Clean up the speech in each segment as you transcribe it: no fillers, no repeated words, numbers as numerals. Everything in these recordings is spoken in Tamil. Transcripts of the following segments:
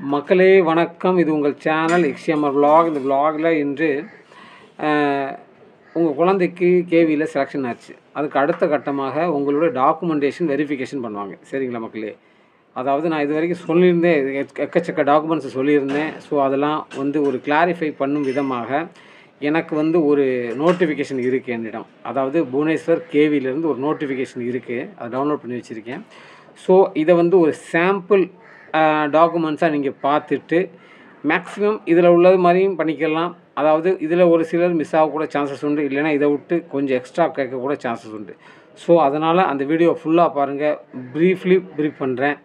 மக்களே வணக்கம். இது உங்கள் சேனல் XMR vlog. இந்த vlogல இன்று உங்கள் குழந்தைக்கு கேவியில் செலெக்ஷன் ஆச்சு. அதுக்கு அடுத்த கட்டமாக உங்களுடைய டாக்குமெண்டேஷன் வெரிஃபிகேஷன் பண்ணுவாங்க. சரிங்களா மக்களே? அதாவது நான் இது வரைக்கும் சொல்லியிருந்தேன், எக்கச்சக்க டாக்குமெண்ட்ஸை சொல்லியிருந்தேன். ஸோ அதெல்லாம் ஒரு கிளாரிஃபை பண்ணும் விதமாக எனக்கு ஒரு நோட்டிஃபிகேஷன் இருக்குது என்னிடம். அதாவது புவனேஸ்வர் கேவியிலேருந்து ஒரு நோட்டிஃபிகேஷன் இருக்குது, அதை டவுன்லோட் பண்ணி வச்சுருக்கேன். ஸோ இதை ஒரு சாம்பிள் டாக்குமெண்ட்ஸாக நீங்கள் பார்த்துட்டு மேக்ஸிமம் இதில் உள்ளது மாதிரியும் பண்ணிக்கலாம். அதாவது இதில் ஒரு சிலர் மிஸ் ஆகக்கூட சான்சஸ் உண்டு, இல்லைனா இதை விட்டு கொஞ்சம் எக்ஸ்ட்ரா கேட்கக்கூட சான்சஸ் உண்டு. ஸோ அதனால் அந்த வீடியோ ஃபுல்லாக பாருங்கள். ப்ரீஃப் பண்ணுறேன்.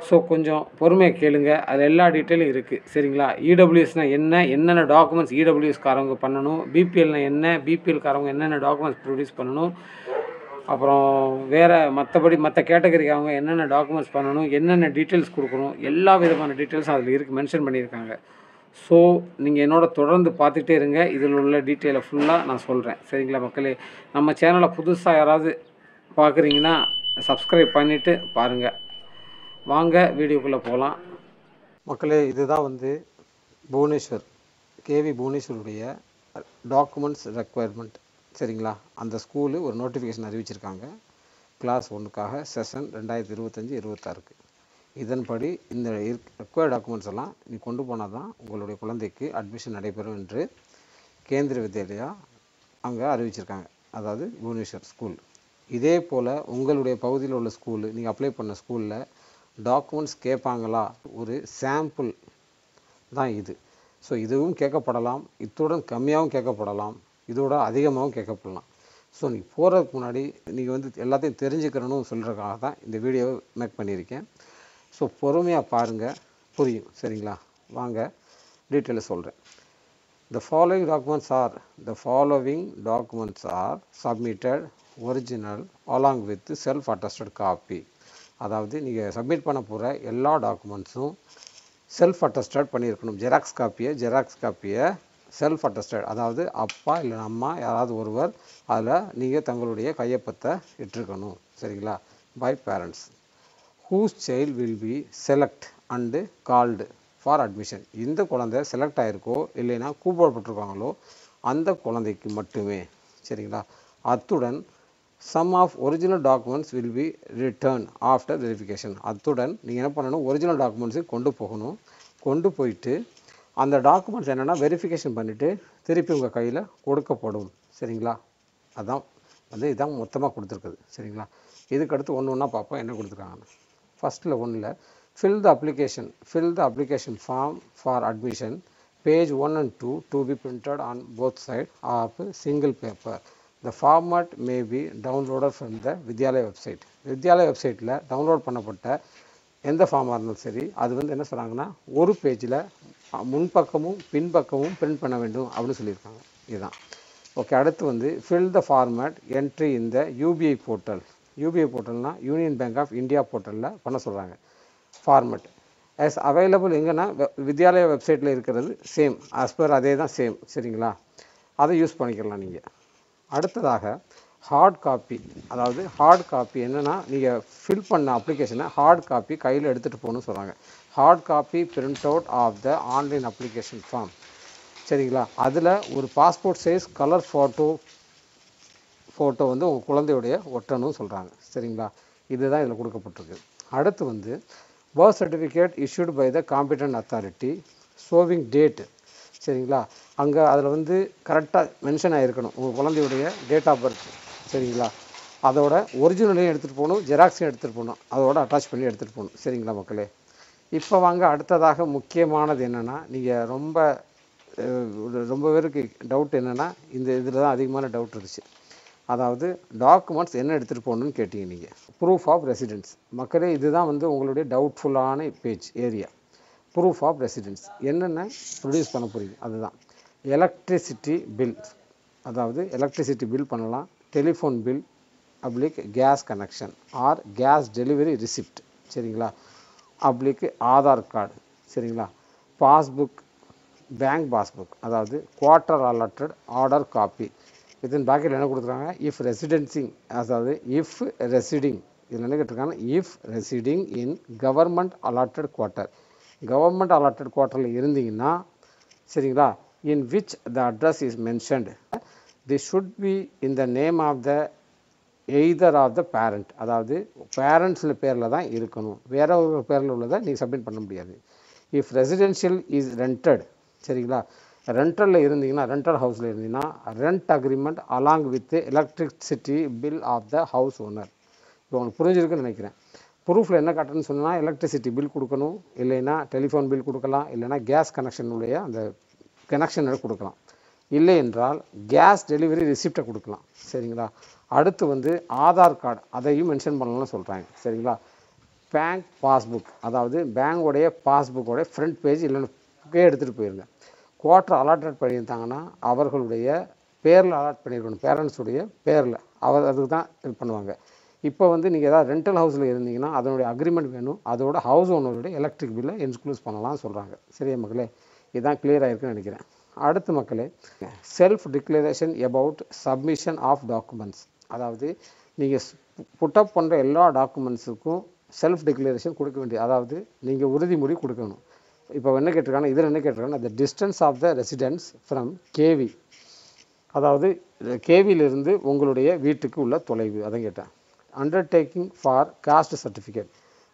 ஸோ கொஞ்சம் பொறுமையாக கேளுங்க. அதில் எல்லா டீட்டெயிலும் இருக்குது. சரிங்களா? இடபிள்யூஎஸ்னால் என்னென்ன டாக்குமெண்ட்ஸ் இடபிள்யூஎஸ்காரவங்க பண்ணணும், பிபிஎல்னால் என்ன, பிபிஎல்காரவங்க என்னென்ன டாக்குமெண்ட்ஸ் ப்ரொடியூஸ் பண்ணணும், அப்புறம் வேறு மற்ற கேட்டகரிக்காரவங்க என்னென்ன டாக்குமெண்ட்ஸ் பண்ணணும், என்னென்ன டீட்டெயில்ஸ் கொடுக்கணும், எல்லா விதமான டீட்டெயில்ஸும் அதில் இருக்குது, மென்ஷன் பண்ணியிருக்காங்க. ஸோ நீங்கள் என்னோட தொடர்ந்து பார்த்துட்டே இருங்க. இதில் உள்ள டீட்டெயிலை ஃபுல்லாக நான் சொல்கிறேன். சரிங்களா மக்களே? நம்ம சேனலை புதுசாக யாராவது பார்க்குறீங்கன்னா சப்ஸ்கிரைப் பண்ணிவிட்டு பாருங்கள். வாங்க வீடியோக்குள்ளே போகலாம். மக்களே, இதுதான் புவனேஸ்வர் கேவி புவனேஸ்வருடைய டாக்குமெண்ட்ஸ் ரெக்குயர்மெண்ட். சரிங்களா? அந்த ஸ்கூலு ஒரு நோட்டிஃபிகேஷன் அறிவிச்சிருக்காங்க கிளாஸ் 1க்காக செஷன் 2025-26க்கு. இதன்படி இந்த ரெக்குயர்ட் டாக்குமெண்ட்ஸ் எல்லாம் நீ கொண்டு போனால் தான் உங்களுடைய குழந்தைக்கு அட்மிஷன் நடைபெறும் என்று கேந்திர வித்யாலயா அங்கே அறிவிச்சிருக்காங்க. அதாவது புவனேஸ்வர் ஸ்கூல். இதே போல் உங்களுடைய பகுதியில் உள்ள ஸ்கூலு, நீங்கள் அப்ளை பண்ண ஸ்கூலில் டாக்குமெண்ட்ஸ் கேட்பாங்களா, ஒரு சாம்பிள் தான் இது. ஸோ இதுவும் கேட்கப்படலாம், இத்துடன் கம்மியாகவும் கேட்கப்படலாம், இதோட அதிகமாகவும் கேட்கப்படலாம். ஸோ நீங்கள் போகிறதுக்கு முன்னாடி நீங்கள் எல்லாத்தையும் தெரிஞ்சுக்கிறணும்னு சொல்கிறதுக்காக தான் இந்த வீடியோவை மேக் பண்ணியிருக்கேன். ஸோ பொறுமையாக பாருங்கள், புரியும். சரிங்களா? வாங்க டீட்டெயிலில் சொல்கிறேன். The following documents are submitted original along with self-attested copy. அதாவது நீங்கள் சப்மிட் பண்ண போகிற எல்லா டாக்குமெண்ட்ஸும் செல்ஃப் அட்டஸ்டட் பண்ணியிருக்கணும். ஜெராக்ஸ் காப்பியை செல்ஃப் அட்டஸ்டட், அதாவது அப்பா இல்லை அம்மா யாராவது ஒருவர் அதில் நீங்கள் தங்களுடைய கையொப்பத்தை இட்டிருக்கணும். சரிங்களா? By parents whose child will be select and called for admission. இந்த குழந்தை செலக்ட் ஆகிருக்கோ இல்லைன்னா கூப்பிடப்பட்டிருக்காங்களோ அந்த குழந்தைக்கு மட்டுமே. சரிங்களா? அத்துடன் some of original documents will be return after verification. அத்துடன் நீங்கள் என்ன பண்ணணும், ஒரிஜினல் டாக்குமெண்ட்ஸையும் கொண்டு போகணும். கொண்டு போயிட்டு அந்த டாக்குமெண்ட்ஸ் என்னென்னா வெரிஃபிகேஷன் பண்ணிவிட்டு திருப்பி உங்கள் கையில் கொடுக்கப்படும். சரிங்களா? அதான் இதான் மொத்தமாக கொடுத்துருக்குது. சரிங்களா? இதுக்கடுத்து ஒன்று ஒன்றா பார்ப்போம் என்ன கொடுத்துருக்காங்கன்னு. ஃபஸ்ட்டில் fill the application form for admission, page 1 and 2 to be printed on both sides of single paper. The format may be downloaded from the Vidyalaya website. Vidyalaya வெப்சைட்டில் டவுன்லோட் பண்ணப்பட்ட எந்த ஃபார்மாக இருந்தாலும் சரி, அது என்ன சொல்கிறாங்கன்னா ஒரு பேஜில் முன்பக்கமும் பின்பக்கமும் பிரிண்ட் பண்ண வேண்டும் அப்படின்னு சொல்லியிருக்காங்க. இதுதான் ஓகே. அடுத்து fill the format entry in the UBI portal. UBI போர்ட்டல்னால் யூனியன் பேங்க் ஆஃப் இந்தியா போர்ட்டலில் பண்ண சொல்கிறாங்க. ஃபார்மெட் as அவைலபிள் எங்கன்னா வித்யாலயா வெப்சைட்டில் இருக்கிறது சேம், அதே தான் சேம். சரிங்களா? அதை யூஸ் பண்ணிக்கலாம் நீங்கள். அடுத்ததாக ஹார்ட் காப்பி, அதாவது ஹார்ட் காப்பி என்னென்னா நீங்கள் ஃபில் பண்ண அப்ளிகேஷனை ஹார்ட் காப்பி கையில் எடுத்துகிட்டு போகணும்னு சொல்கிறாங்க. Hard copy print out of the online application form. சரிங்களா? அதில் ஒரு பாஸ்போர்ட் சைஸ் கலர் ஃபோட்டோ உங்கள் குழந்தையுடைய ஒட்டணும்னு சொல்கிறாங்க. சரிங்களா? இதுதான் இதில் கொடுக்கப்பட்டிருக்கு. அடுத்து birth certificate issued by the competent authority showing date. சரிங்களா? அங்கே அதில் கரெக்டாக மென்ஷன் ஆகிருக்கணும் உங்கள் குழந்தையுடைய டேட் ஆஃப் பர்த். சரிங்களா? அதோட ஒரிஜினலையும் எடுத்துகிட்டு போகணும், ஜெராக்ஸையும் எடுத்துகிட்டு போகணும், அதோட அட்டாச் பண்ணி எடுத்துகிட்டு போகணும். சரிங்களா மக்களே? இப்போ வாங்க அடுத்ததாக முக்கியமானது என்னென்னா, நீங்கள் ரொம்ப பேருக்கு டவுட் என்னென்னா இதில் தான் அதிகமான டவுட் இருந்துச்சு. அதாவது டாக்குமெண்ட்ஸ் என்ன எடுத்துகிட்டு போகணுன்னு கேட்டீங்க நீங்கள். Proof of residence. மக்களே, இதுதான் உங்களுடைய டவுட்ஃபுல்லான ஏரியா. ப்ரூஃப் ஆஃப் ரெசிடென்ஸ் என்னென்ன ப்ரொடியூஸ் பண்ண போகிறீங்க அதுதான். எலக்ட்ரிசிட்டி பில், அதாவது எலக்ட்ரிசிட்டி பில் பண்ணலாம். டெலிஃபோன் பில் அப்ளிக் gas connection or gas delivery receipt. சரிங்களா? அப்ளிக் ஆதார் கார்டு. சரிங்களா? பாஸ்புக், பேங்க் பாஸ்புக், அதாவது குவார்ட்டர் அலாட்டட் ஆர்டர் காப்பி. இதன் பேக்கில் என்ன கொடுத்துருக்காங்க, இஃப் ரெசிடென்சிங், அதாவது இஃப் ரெசிடிங், இதில் என்ன கேட்டிருக்காங்க, if residing in government allotted quarter. Government allotted குவார்ட்டரில் இருந்தீங்கன்னா சரிங்களா, in which the address is mentioned, this should be in the name of the either of the parent. அதாவது பேரண்ட்ஸில் பேரில் தான் இருக்கணும், வேற ஒரு பேரில் உள்ளதை நீங்கள் சப்மிட் பண்ண முடியாது. இஃப் ரெசிடென்ஷியல் இஸ் ரெண்டட், சரிங்களா, ரெண்டலில் இருந்தீங்கன்னா, ரெண்டல் ஹவுஸில் இருந்தீங்கன்னா rent agreement along with electricity bill of the house owner. இப்போ உங்களுக்கு புரிஞ்சிருக்குன்னு நினைக்கிறேன். ப்ரூஃபில் என்ன காட்டணும்னு சொன்னால் எலக்ட்ரிசிட்டி பில் கொடுக்கணும், இல்லைன்னா டெலிஃபோன் பில் கொடுக்கலாம், இல்லைன்னா கேஸ் கனெக்ஷனுடைய அந்த கனெக்ஷனை கொடுக்கலாம், இல்லை என்றால் கேஸ் டெலிவரி ரிசிப்டை கொடுக்கலாம். சரிங்களா, அடுத்து வந்து ஆதார் கார்டு அதையும் மென்ஷன் பண்ணலாம்னு சொல்கிறாங்க. சரிங்களா, பேங்க் பாஸ்புக், அதாவது பேங்கோடைய பாஸ்புக்கோடைய ஃப்ரண்ட் பேஜ் இல்லைன்னு எடுத்துகிட்டு போயிருங்க. குவார்ட்டர் அலாட்டட் பண்ணியிருந்தாங்கன்னா அவர்களுடைய பேரில் அலாட் பண்ணியிருக்கணும், பேரண்ட்ஸுடைய பேரில் அதுக்கு தான் இது பண்ணுவாங்க. இப்போ வந்து நீங்கள் ஏதாவது ரெண்டல் ஹவுஸில் இருந்தீங்கன்னா அதனுடைய அக்ரிமெண்ட் வேணும், அதோட ஹவுஸ் ஓனருடைய எலக்ட்ரிக் பில்லை இன்க்ளூஸ் பண்ணலாம்னு சொல்கிறாங்க. சரியா மக்களே, இதுதான் கிளியர் ஆகிருக்குன்னு நினைக்கிறேன். அடுத்து மக்களே, self declaration about submission of documents. அதாவது நீங்கள் புட்டப் பண்ணுற எல்லா டாக்குமெண்ட்ஸுக்கும் செல்ஃப் டிக்ளரேஷன் கொடுக்க வேண்டியது, அதாவது நீங்கள் உறுதிமொழி கொடுக்கணும். இப்போ என்ன கேட்டிருக்காங்கன்னா, இதில் என்ன கேட்டிருக்காங்கன்னா, the distance of the residence from KV, அதாவது கேவியிலிருந்து உங்களுடைய வீட்டுக்கு உள்ள தொலைவு, அதை கேட்டேன். அண்டர்டேக்கிங் ஃபார் காஸ்ட் சர்டிஃபிகேட்,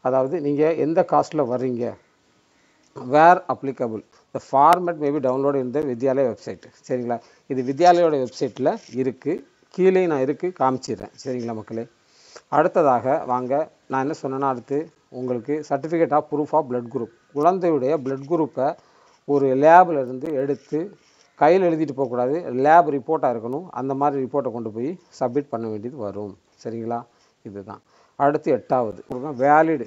அதாவது நீங்கள் எந்த காஸ்ட்டில் வர்றீங்க, where applicable, the format maybe download இந்த வித்யாலயா வெப்சைட். சரிங்களா, இது வித்யாலயோட வெப்சைட்டில் இருக்குது, கீழே நான் இருக்குது காமிச்சிடுறேன். சரிங்களா மக்களே, அடுத்ததாக வாங்க நான் என்ன சொன்னேன்னா, அடுத்து உங்களுக்கு certificate of proof of blood group, குழந்தையுடைய பிளட் குரூப்பை ஒரு லேபில் இருந்து எடுத்து கையில் எழுதிட்டு போகக்கூடாது, லேப் ரிப்போர்ட்டாக இருக்கணும். அந்த மாதிரி ரிப்போர்ட்டை கொண்டு போய் சப்மிட் பண்ண வேண்டியது வரும். சரிங்களா, இதுதான். அடுத்து 8வது valid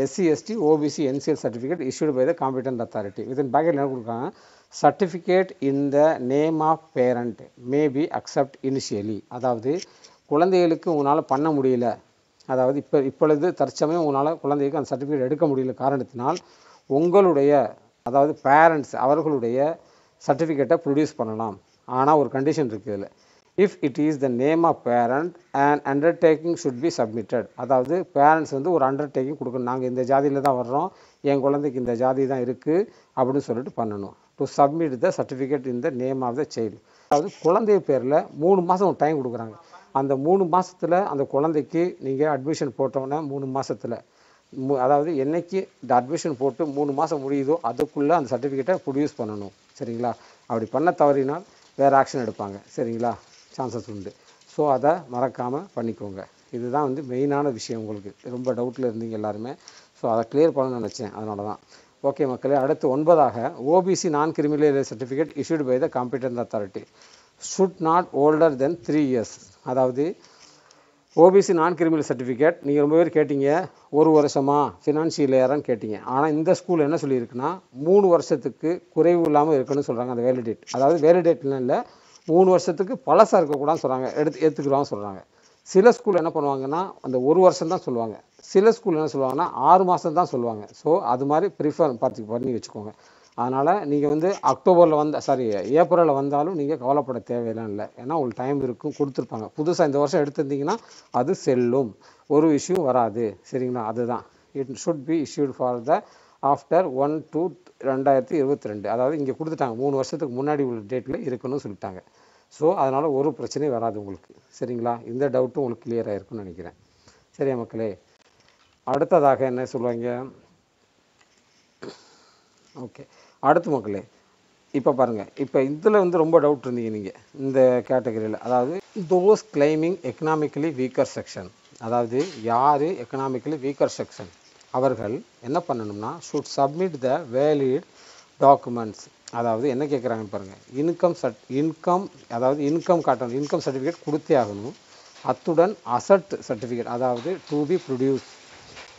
SC ST OBC NCL certificate issued by the competent authority. within bracket என்ன கொடுக்குறாங்க, certificate in the name of parent may be accept initially. அதாவது குழந்தைகளுக்கு உங்களால் பண்ண முடியல, அதாவது இப்பொழுது தற்சமயம் உங்களால் குழந்தைக்கு அந்த சர்டிஃபிகேட் எடுக்க முடியல காரணத்தினால் உங்களுடைய அதாவது பேரண்ட்ஸ் அவர்களுடைய சர்டிஃபிகேட்டை ப்ரொடியூஸ் பண்ணலாம். ஆனால் ஒரு கண்டிஷன் இருக்குது இதில், if it is the name of parent and undertaking should be submitted. அதாவது பேரண்ட்ஸ் வந்து ஒரு அண்டர்டேக்கிங் கொடுக்கணும், நாங்கள் இந்த ஜாதியில் தான் வர்றோம், என் குழந்தைக்கு இந்த ஜாதி தான் இருக்குது அப்படின்னு சொல்லிட்டு பண்ணணும். To submit the certificate in the name of the child, அதாவது குழந்தை பேரில் 3 மாதம் டைம் கொடுக்குறாங்க. அந்த 3 மாதத்தில் அந்த குழந்தைக்கு நீங்கள் அட்மிஷன் போட்டோன்னே 3 மாதத்தில் அதாவது என்னைக்கு இந்த அட்மிஷன் போட்டு 3 மாதம் முடியுதோ அதுக்குள்ளே அந்த சர்டிஃபிகேட்டை ப்ரொடியூஸ் பண்ணணும். சரிங்களா, அப்படி பண்ண தவறினால் வேறு ஆக்ஷன் எடுப்பாங்க. சரிங்களா, சான்சஸ் உண்டு. ஸோ அதை மறக்காமல் பண்ணிக்கோங்க. இதுதான் வந்து மெயினான விஷயம். உங்களுக்கு ரொம்ப டவுட்டில் இருந்தீங்க எல்லாருமே, ஸோ அதை கிளியர் பண்ணணும்னு நினச்சேன், அதனால தான். ஓகே மக்களே, அடுத்து 9தாக OBC நான் criminal certificate issued by the competent authority should not older than 3 years. அதாவது OBC நான் கிரிமினல் சர்டிஃபிகேட் நீங்கள் ரொம்ப பேர் கேட்டீங்க, 1 வருஷமா ஃபினான்ஷியல் இயரான்னு கேட்டீங்க. ஆனால் இந்த ஸ்கூல் என்ன சொல்லியிருக்குன்னா 3 வருஷத்துக்கு குறைவு இல்லாமல் இருக்குன்னு சொல்கிறாங்க. அந்த வேலிடேட், அதாவது வேலிடேட்லாம் இல்லை, 3 வருஷத்துக்கு பழசாக இருக்கக்கூடாதுன்னு சொல்கிறாங்க, ஏற்றுக்கிறான்னு சொல்கிறாங்க. சில ஸ்கூல் என்ன பண்ணுவாங்கன்னா அந்த 1 வருஷம் தான் சொல்லுவாங்க, சில ஸ்கூல் என்ன சொல்லுவாங்கன்னா 6 மாதம் தான் சொல்லுவாங்க. ஸோ அது மாதிரி ப்ரிஃபர் பண்ணி வச்சுக்கோங்க. அதனால் நீங்கள் வந்து ஏப்ரலில் வந்தாலும் நீங்கள் கவலைப்பட தேவையெல்லாம் இல்லை, ஏன்னா உங்களுக்கு டைம் இருக்கும், கொடுத்துருப்பாங்க. புதுசாக இந்த வருஷம் எடுத்திருந்தீங்கன்னா அது செல்லும், ஒரு இஷ்யூ வராது. சரிங்களா, அதுதான். It should be issued for the after 1/2/2022. அதாவது இங்கே கொடுத்துட்டாங்க 3 வருஷத்துக்கு முன்னாடி உள்ள டேட்டில் இருக்குன்னு சொல்லிட்டாங்க. ஸோ அதனால் ஒரு பிரச்சனையும் வராது உங்களுக்கு. சரிங்களா, இந்த டவுட்டும் உங்களுக்கு கிளியராக இருக்குன்னு நினைக்கிறேன். சரியா மக்களே, அடுத்ததாக என்ன சொல்லுவாங்க. ஓகே, அடுத்து மக்களே இப்போ பாருங்கள், இப்போ இதில் வந்து ரொம்ப டவுட் இருந்தீங்க நீங்கள் இந்த கேட்டகரியில், அதாவது those claiming economically weaker section. அதாவது யார் எக்கனாமிக்கலி வீக்கர் செக்ஷன் அவர்கள் என்ன பண்ணணும்னா should submit the valid documents. அதாவது என்ன கேட்குறாங்கன்னு பாருங்கள், இன்கம் அதாவது இன்கம் காட்டணும், இன்கம் சர்டிஃபிகேட் கொடுத்தே ஆகணும். அத்துடன் அசட் சர்டிஃபிகேட், அதாவது to be produce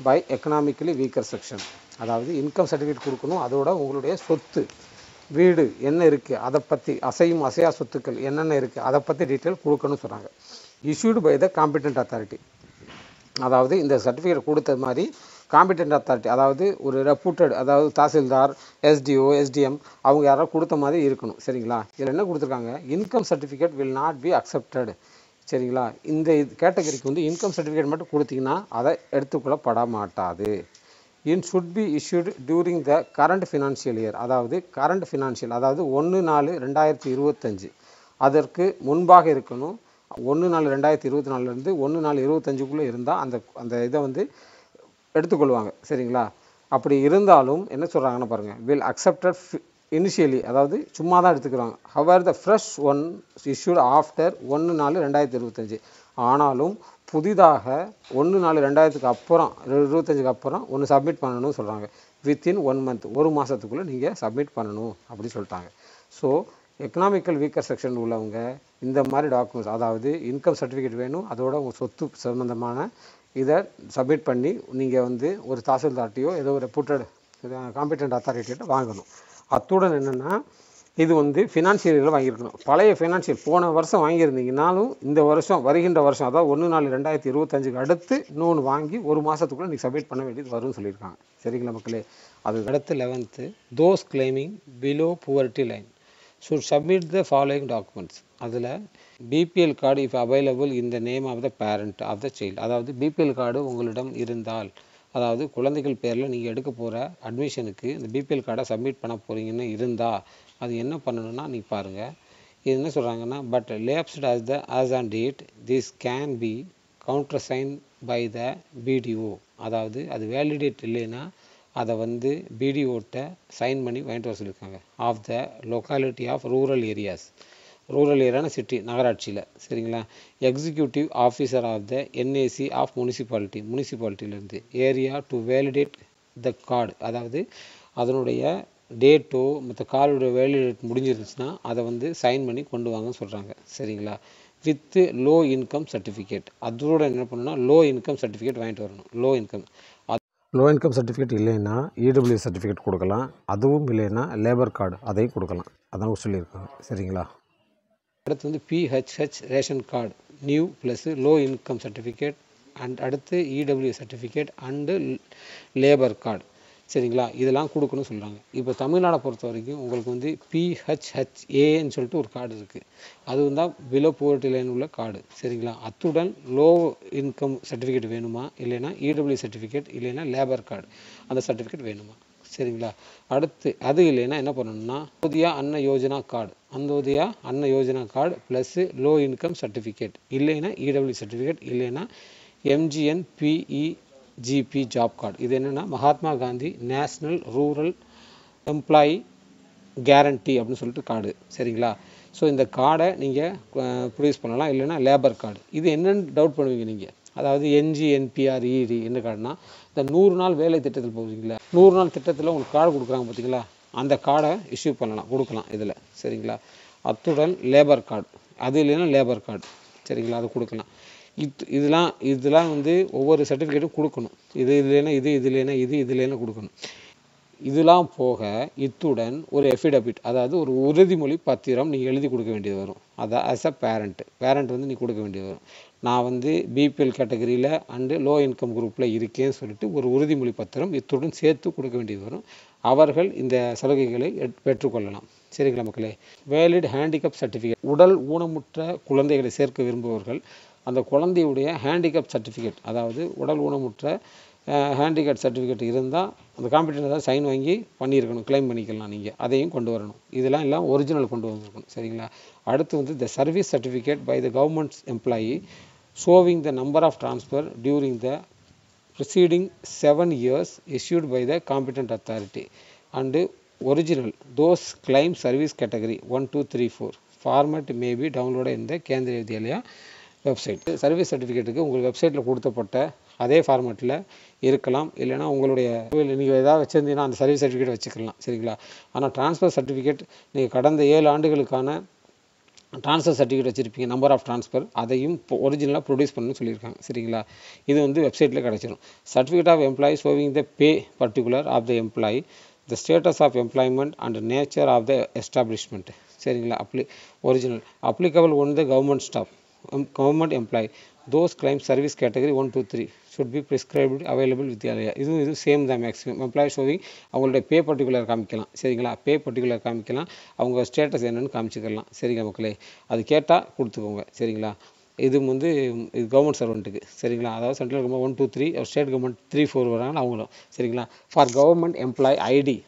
by economically weaker section. அதாவது இன்கம் சர்டிஃபிகேட் கொடுக்கணும், அதோட உங்களுடைய சொத்து வீடு என்ன இருக்குது அதை பற்றி, அசையும் அசையா சொத்துக்கள் என்னென்ன இருக்குது அதை பற்றி டீட்டெயில் கொடுக்கணும்னு சொல்கிறாங்க. Issued by the competent authority. அதாவது இந்த சர்டிஃபிகேட் கொடுத்த மாதிரி காம்பிடென்ட் அத்தாரிட்டி, அதாவது ஒரு ரெப்யூட்டட், அதாவது தாசில்தார், SDO SDM அவங்க யாராவது கொடுத்த மாதிரி இருக்கணும். சரிங்களா, இதில் என்ன கொடுத்துருக்காங்க, income certificate will not be accepted. சரிங்களா, இந்த கேட்டகரிக்கு வந்து இன்கம் சர்டிஃபிகேட் மட்டும் கொடுத்தீங்கன்னா அதை எடுத்துக்கொள்ளப்பட மாட்டாது. In should be issued during the current financial year. அதாவது கரண்ட் ஃபினான்ஷியல், அதாவது 1/4/2025 அதற்கு முன்பாக இருக்கணும். 1/4/2024 1/4/25க்குள்ளே இருந்தால் அந்த இதை வந்து எடுத்துக்கொள்வாங்க. சரிங்களா? அப்படி இருந்தாலும் என்ன சொல்கிறாங்கன்னா பாருங்கள், வில் அக்செப்டட் இனிஷியலி, அதாவது சும்மா தான் எடுத்துக்கிறாங்க. ஹவர் த ஃப்ரெஷ் ஒன் இஷ்யூட் ஆஃப்டர் 1/4/2025. ஆனாலும் புதிதாக 1/4/2025 அப்புறம் ஒன்று சப்மிட் பண்ணணும்னு சொல்கிறாங்க. வித்தின் 1 month, ஒரு மாதத்துக்குள்ளே நீங்கள் சப்மிட் பண்ணணும் அப்படி சொல்லிட்டாங்க. ஸோ எக்கனாமிக்கல் வீக்கர் செக்ஷன் உள்ளவங்க இந்த மாதிரி டாக்குமெண்ட்ஸ், அதாவது இன்கம் சர்டிஃபிகேட் வேணும், அதோட உங்கள் சொத்து சம்மந்தமான இதை சப்மிட் பண்ணி நீங்கள் வந்து ஒரு தாசில்தார்ட்டையோ ஏதோ ஒரு ரெப்யூட்டட் காம்பிட்டன்ட் அத்தாரிட்டிகிட்ட வாங்கணும். அத்துடன் என்னென்னா, இது வந்து ஃபினான்ஷியல் இயரில் வாங்கியிருக்கணும். பழைய ஃபினான்ஷியல் போன வருஷம் வாங்கியிருந்தீங்கனாலும் இந்த வருஷம் வருகின்ற வருஷம், அதாவது 1/4/2025 அடுத்து இன்னொன்று வாங்கி ஒரு மாதத்துக்குள்ளே நீங்கள் சப்மிட் பண்ண வேண்டியது வரும்னு சொல்லியிருக்காங்க. சரிங்களா மக்களே? அது அடுத்து 11th, those claiming below poverty line should submit the following documents. அதில் BPL card if available in the name of the parent of the child. அதாவது பிபிஎல் கார்டு உங்களிடம் இருந்தால், அதாவது குழந்தைகள் பேரில் நீங்கள் எடுக்க போகிற அட்மிஷனுக்கு இந்த பிபிஎல் கார்டை சப்மிட் பண்ண போகிறீங்கன்னு இருந்தால் அது என்ன பண்ணணும்னா நீ பாருங்கள். இது என்ன சொல்கிறாங்கன்னா, but lapsed as on date this can be countersigned by the BDO. அதாவது அது வேலிடேட் இல்லைன்னா அதை வந்து பிடிஓட்ட சைன் பண்ணி வாங்கிட்டு வர சொல்லியிருக்காங்க. Of the locality of rural areas, rural ஏரியான சிட்டி நகராட்சியில். சரிங்களா? Executive officer of the NAC of முனிசிபாலிட்டியிலேருந்து area to validate the card. அதாவது அதனுடைய டேட்டோ மற்ற கார்டுடைய வேலிடேட் முடிஞ்சிருந்துச்சுன்னா அதை வந்து சைன் பண்ணி கொண்டு வாங்கன்னு சொல்கிறாங்க. சரிங்களா? வித் லோ இன்கம் சர்டிஃபிகேட், அதோட என்ன பண்ணணும்னா லோ இன்கம் சர்டிஃபிகேட் வாங்கிட்டு வரணும். லோ இன்கம் சர்டிஃபிகேட் இல்லைன்னா இடபிள்யூ சர்டிஃபிகேட் கொடுக்கலாம், அதுவும் இல்லைன்னா லேபர் கார்டு அதையும் கொடுக்கலாம். அதான் சொல்லியிருக்காங்க. சரிங்களா? அடுத்து வந்து PHH ration card new plus low income certificate and அடுத்து இடபிள்யூ சர்டிஃபிகேட் அண்டு லேபர் கார்டு. சரிங்களா? இதெல்லாம் கொடுக்கணும்னு சொல்கிறாங்க. இப்போ தமிழ்நாடை பொறுத்த வரைக்கும் உங்களுக்கு வந்து பிஹெச்ஹெச்ஏன்னு சொல்லிட்டு ஒரு கார்டு இருக்குது. அது வந்து பிலோ புவர்ட்டி லைன் உள்ள கார்டு. சரிங்களா? அத்துடன் லோ இன்கம் சர்டிஃபிகேட் வேணுமா, இல்லைன்னா இடபிள்யூ சர்டிஃபிகேட், இல்லைன்னா லேபர் கார்டு அந்த சர்டிஃபிகேட் வேணுமா? சரிங்களா? அடுத்து அது இல்லைன்னா என்ன பண்ணணும்னா அந்தோதயா அன்ன Yojana card plus low income certificate, இல்லைன்னா இடபிள்யூ சர்டிஃபிகேட், இல்லைன்னா MGNPEGP ஜாப் கார்டு. இது என்னென்னா Mahatma Gandhi national rural employee guarantee அப்படின்னு சொல்லிட்டு கார்டு. சரிங்களா? ஸோ இந்த கார்டை நீங்கள் ப்ரொடியூஸ் பண்ணலாம், இல்லைன்னா லேபர் கார்டு. இது என்னென்னு டவுட் பண்ணுவீங்க நீங்கள். அதாவது NGNPRED என்ன கார்டுனா, இந்த 100 நாள் வேலை திட்டத்தில் போகிறீங்களா, 100 நாள் திட்டத்தில் உங்களுக்கு கார்டு கொடுக்குறாங்க பார்த்தீங்களா, அந்த கார்டை இஷ்யூ கொடுக்கலாம் இதில். சரிங்களா? அத்துடன் லேபர் கார்டு, அது இல்லைன்னா லேபர் கார்டு. சரிங்களா? அது கொடுக்கலாம். இதெல்லாம் வந்து ஒவ்வொரு சர்டிஃபிகேட்டும் கொடுக்கணும். இது இல்லைன்னா கொடுக்கணும். இதெல்லாம் போக இத்துடன் ஒரு எஃபிடபிட், அதாவது ஒரு உறுதிமொழி பத்திரம் நீங்கள் எழுதி கொடுக்க வேண்டியது வரும். அதான் ஆஸ் அ பேரண்ட் வந்து நீ கொடுக்க வேண்டியது வரும். நான் வந்து பிபிஎல் கேட்டகரியில் அண்டு லோ இன்கம் குரூப்பில் இருக்கேன்னு சொல்லிட்டு ஒரு உறுதிமொழி பத்திரம் இத்துடன் சேர்த்து கொடுக்க வேண்டியது வரும். அவர்கள் இந்த சலுகைகளை பெற்றுக்கொள்ளலாம். சரிங்களா மக்களே? வேலிட் ஹேண்டிகேப் சர்டிஃபிகேட், உடல் ஊனமுற்ற குழந்தைகளை சேர்க்க விரும்புபவர்கள் அந்த குழந்தையுடைய ஹேண்டிகேப் சர்டிஃபிகேட், அதாவது உடல் ஊனமுற்ற ஹேண்டிகேப் சர்டிஃபிகேட் இருந்தால் அந்த காம்படிட்டர் ஏதாவது சைன் வாங்கி பண்ணியிருக்கணும், கிளைம் பண்ணிக்கலாம். நீங்கள் அதையும் கொண்டு வரணும். இதெல்லாம் எல்லாம் ஒரிஜினல் கொண்டு வந்துருக்கணும். சரிங்களா? அடுத்து வந்து the service certificate by the government employee showing the number of transfer during the preceding 7 years issued by the competent authority and original those claim service category 1 2 3 4 format may be downloaded in the Kendriya Vidyalaya website. Service சர்டிஃபிகேட்டுக்கு உங்கள் வெப்சைட்டில் கொடுத்தப்பட்ட அதே ஃபார்மேட்டில் இருக்கலாம், இல்லைனா உங்களுடைய நீங்கள் எதாவது வச்சுருந்தீங்கன்னா அந்த சர்வீஸ் சர்டிஃபிகேட் வச்சுக்கலாம். சரிங்களா? ஆனால் ட்ரான்ஸ்ஃபர் சர்டிஃபிகேட் நீங்கள் கடந்த 7 ஆண்டுகளுக்கான ட்ரான்ஸ்ஃபர் சர்டிஃபிகேட் வச்சுருப்பீங்க, நம்பர் ஆஃப் ட்ரான்ஸ்ஃபர், அதையும் ஒரிஜினலாக ப்ரொடியூஸ் பண்ணணும்னு சொல்லியிருக்காங்க. சரிங்களா? இது வந்து வெப்சைட்டில் கிடச்சிடும். Certificate of employee showing the pay particular of the employee, the status of employment and nature of the establishment. சரிங்களா? Original applicable one the government staff government employee those claims service category 1 2 3 should be prescribed available Vidyalaya. இது சேம் தான். மேக்ஸிமம் எம்ப்ளாயி ஷோவிங் அவங்களுடைய பே பர்டிகுலர் காமிக்கலாம். சரிங்களா? பே பர்டிகுலர் காமிக்கலாம், அவங்க ஸ்டேட்டஸ் என்னென்னு காமிச்சிக்கலாம். சரிங்க மக்களே? அது கேட்டால் கொடுத்துக்கோங்க. சரிங்களா? இது வந்து இது கவர்மெண்ட் சர்வெண்ட்டுக்கு சரிங்களா. அதாவது சென்ட்ரல் கவர்மெண்ட் 1 2 3, ஸ்டேட் கவர்மெண்ட் 3 4 வராங்க அவங்களும் சரிங்களா. ஃபார் கவர்மெண்ட் எம்ப்ளாய் ஐடி,